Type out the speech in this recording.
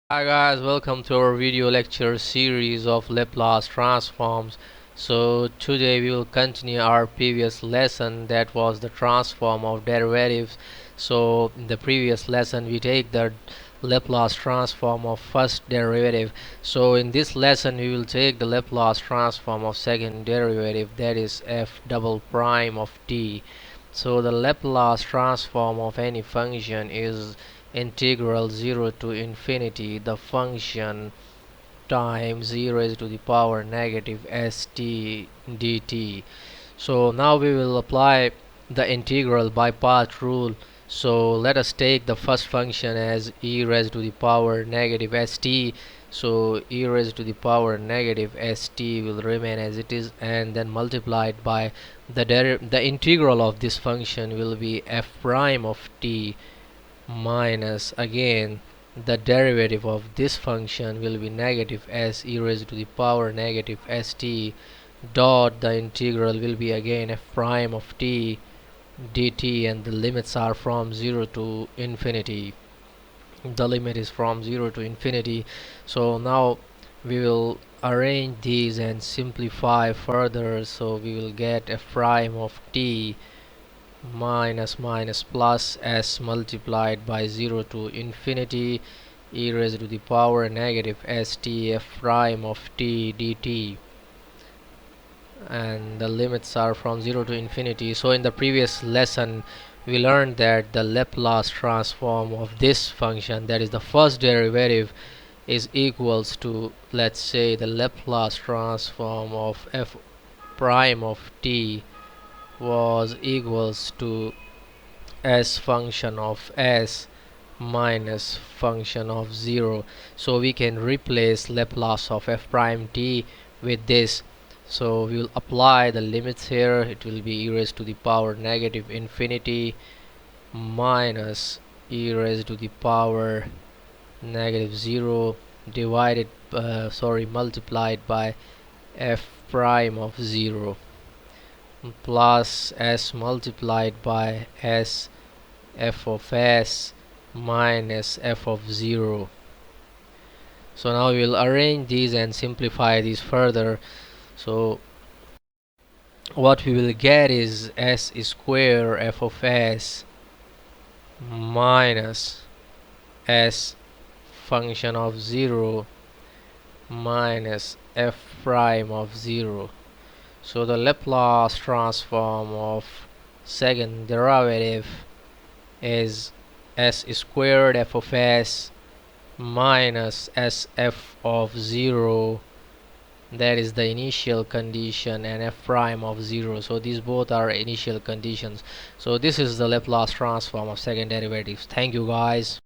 Hi guys, welcome to our video lecture series of Laplace transforms. So today we will continue our previous lesson, that was the transform of derivatives. So in the previous lesson we take the Laplace transform of first derivative. So in this lesson we will take the Laplace transform of second derivative, that is f double prime of t. So the Laplace transform of any function is integral 0 to infinity the function times 0 raised to the power negative st dt. So now we will apply the integral by part rule. So let us take the first function as e raised to the power negative st. So e raised to the power negative st will remain as it is, and then multiplied by the integral of this function will be f prime of t minus again the derivative of this function will be negative s e raised to the power negative st dot the integral will be again f prime of t dt, and the limits are from 0 to infinity. The limit is from 0 to infinity. So now we will arrange these and simplify further. So we will get f prime of t minus minus plus s multiplied by 0 to infinity e raised to the power negative st f prime of t dt, and the limits are from 0 to infinity. So in the previous lesson we learned that the Laplace transform of this function, that is the first derivative, is equals to, let's say, the Laplace transform of f prime of t was equals to s function of s minus function of 0. So we can replace Laplace of f prime t with this. So we will apply the limits here. It will be e raised to the power negative infinity minus e raised to the power negative 0 divided multiplied by f prime of 0 plus s multiplied by s f of s minus f of 0. So now we will arrange these and simplify these further. So what we will get is s square f of s minus s function of 0 minus f prime of 0. So the Laplace transform of second derivative is s squared f of s minus sf of 0, that is the initial condition, and f prime of 0. So these both are initial conditions. So this is the Laplace transform of second derivatives. Thank you guys.